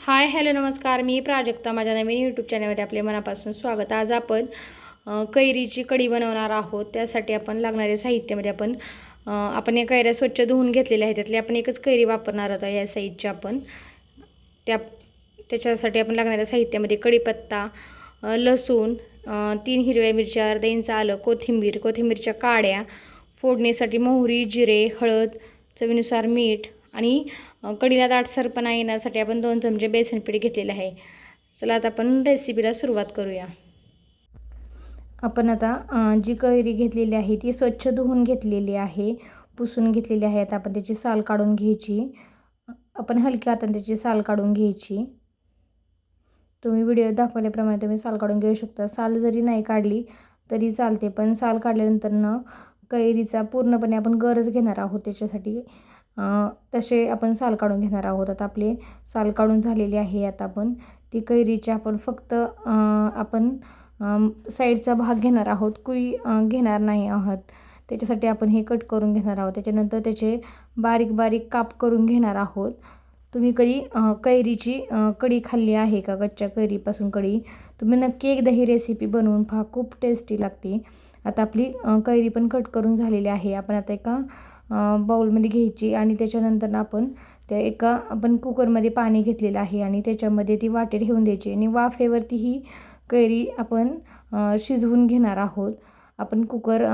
Hi hello नमस्कार, मी प्राजक्ता. माझ्या नवीन YouTube चॅनलमध्ये आपले मनापासून स्वागत. आज आपण कैरीची कढी बनवणार आहोत. त्यासाठी आपण लागणारे साहित्यामध्ये आपण या कैऱ्या स्वच्छ धुवून घेतलेल्या आहेत. त्यातली आपण एकच कैरी वापरणार आहोत या साईजच्या. आपण त्याच्यासाठी आपण लागणाऱ्या साहित्यामध्ये कढीपत्ता, लसूण, 3 हिरव्या मिरच्या, अर्धा इंच आलं, कोथिंबीरच्या काड्या, फोडणीसाठी मोहरी, जिरे, हळद, चवीनुसार मीठ आणि कढीला दाटसरपणा येण्यासाठी आपण 2 चमचे बेसन पीठ घेतलेले आहे. चला आता आपण रेसिपीला सुरुवात करूया. आपण आता जी कैरी घेतलेली आहे ती स्वच्छ धुवून घेतलेली आहे, पुसून घेतलेली आहे. आता आपण त्याची साल काढून घ्यायची. आपण हलक्या हाताने त्याची साल काढून घ्यायची. तुम्ही व्हिडिओ दाखवल्याप्रमाणे तुम्ही साल काढून घेऊ शकता. साल जरी नाही काढली तरी चालते, पण साल काढल्यानंतर कैरीचा पूर्णपणे आपण गरज घेणार आहोत. त्याच्यासाठी तसे आपण साल काढून घेणार आहोत. आता आपले साल काढून झालेली आहे. आता आपण ती कैरीची आपण फक्त साईडचा भाग घेणार आहोत, कुई घेणार नाही आहोत. त्याच्यासाठी आपण हे कट करून घेणार आहोत. त्याच्यानंतर त्याचे बारीक बारीक काप करून घेणार आहोत. तुम्ही कधी कैरीची कढी खाल्ली आहे का? कच्च्या कैरीपासून कढी तुम्ही नक्की एकदा ही रेसिपी बनवून पहा, खूप टेस्टी लागते. आता आपली कैरी पण कट करून झालेली आहे. आपण आता एका बाउलमध्ये घ्यायची आणि त्याच्यानंतर आपण कुकरमध्ये पाणी घेतलेलं आहे आणि त्याच्यामध्ये ती वाटी ठेवून द्यायची आणि वाफेवरती ही कैरी आपण शिजवून घेणार आहोत. आपण कुकर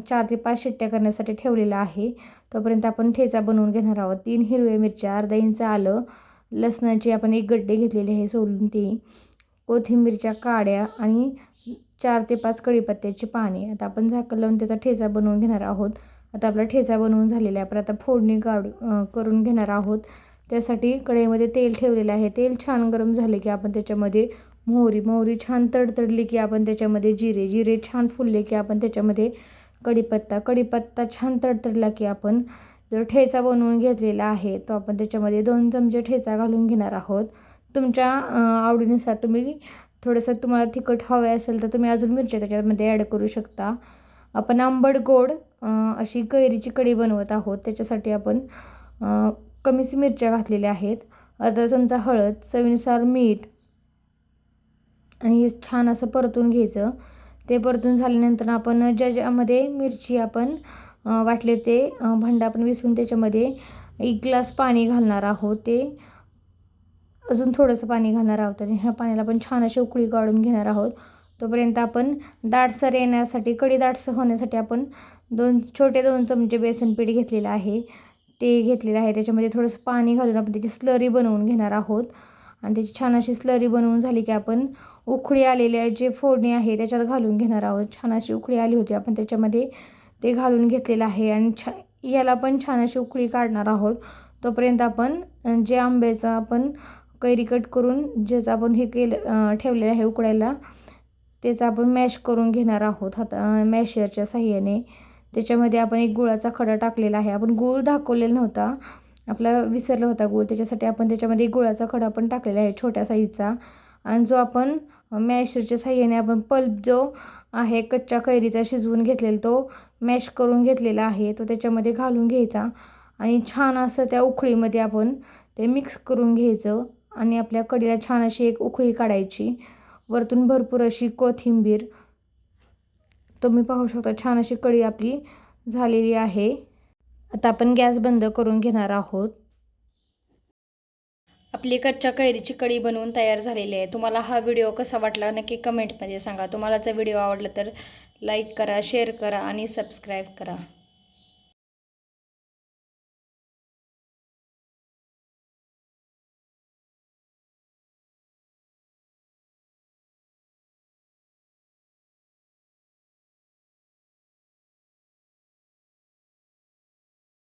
4 ते 5 शिट्ट्या करण्यासाठी ठेवलेला आहे. तोपर्यंत आपण ठेचा बनवून घेणार आहोत. 3 हिरव्या मिरच्या, अर्धा इंच आलं, लसणाची आपण 1 गड्डे घेतलेले आहे सोलून ती, कोथिंबीरच्या काड्या आणि 4 ते 5 कढीपत्त्याची पाने. आता आपण झाकण लावून त्याचा ठेचा बनवून घेणार आहोत. आता आपला ठेचा बनवून झालेला आहे. आपण आता फोडणी करून घेणार आहोत. त्यासाठी कढईमध्ये तेल ठेवलेलं आहे. तेल छान गरम झाले की आपण त्याच्यामध्ये मोहरी छान तडतडली की आपण त्याच्यामध्ये जिरे छान फुलले की आपण त्याच्यामध्ये कढीपत्ता छान तडतडला की आपण जो ठेचा बनवून घेतलेला आहे तो आपण त्याच्यामध्ये 2 चमचे ठेचा घालून घेणार आहोत. तुमच्या आवडीनुसार तुम्हाला तिखट हवे असेल तर तुम्ही अजून मिरच्या त्याच्यामध्ये ॲड करू शकता. आपण आंबट गोड अशी कैरीची कढी बनवत आहोत. त्याच्यासाठी आपण कमीच मिरच्या घातलेल्या आहेत. अर्धा चमचा हळद, चवीनुसार मीठ आणि हे छान असं परतून घ्यायचं. ते परतून झाल्यानंतर आपण ज्यामध्ये मिरची आपण वाटले ते भांडं आपण विसरून त्याच्यामध्ये 1 ग्लास पाणी घालणार आहोत. ते अजून थोडंसं पाणी घालणार आहोत आणि ह्या पाण्याला आपण छान अशी उकळी काढून घेणार आहोत. तोपर्यंत आपण दाटसर येण्यासाठी, कढी दाटसर होण्यासाठी आपण 2 चमचे बेसन पीठ घेतलेलं आहे. त्याच्यामध्ये थोडंसं पाणी घालून आपण त्याची स्लरी बनवून घेणार आहोत. आणि त्याची छान अशी स्लरी बनवून झाली की आपण उकळी आलेल्या जे फोडणी आहे त्याच्यात घालून घेणार आहोत. छान अशी उकळी आली होती, आपण त्याच्यामध्ये ते घालून घेतलेलं आहे आणि याला पण छान अशी उकळी काढणार आहोत. तोपर्यंत आपण जे आंब्याचं आपण कैरी कट करून ज्याचं आपण ठेवलेलं आहे उकळायला, त्याचा आपण मॅश करून घेणार आहोत मॅशरच्या साहाय्याने. त्याच्यामध्ये आपण 1 गुळाचा खडा टाकलेला आहे. आपण गूळ दाखवलेला नव्हता, आपला विसरला होता गूळ. त्याच्यासाठी आपण त्याच्यामध्ये 1 गुळाचा खडा पण टाकलेला आहे छोट्या साईजचा. आणि जो आपण मॅशरच्या साहाय्याने आपण पल्प जो आहे कच्च्या कैरीचा शिजवून घेतलेला तो मॅश करून घेतलेला आहे तो त्याच्यामध्ये घालून घ्यायचा आणि छान असं त्या उकळीमध्ये आपण ते मिक्स करून घ्यायचं आणि आपल्या कढीला छान अशी एक उकळी काढायची. वरतून भरपूर अशी कोथिंबीर. तुम्ही पाहू शकता छान अशी कढी आपली झालेली आहे. आता आपण गॅस बंद करून घेणार आहोत. आपली कच्च्या कैरीची कढी बनवून तयार झालेली आहे. तुम्हाला हा व्हिडिओ कसा वाटला नक्की कमेंटमध्ये सांगा. तुम्हाला जर व्हिडिओ आवडला तर लाईक करा, शेअर करा आणि सबस्क्राईब करा.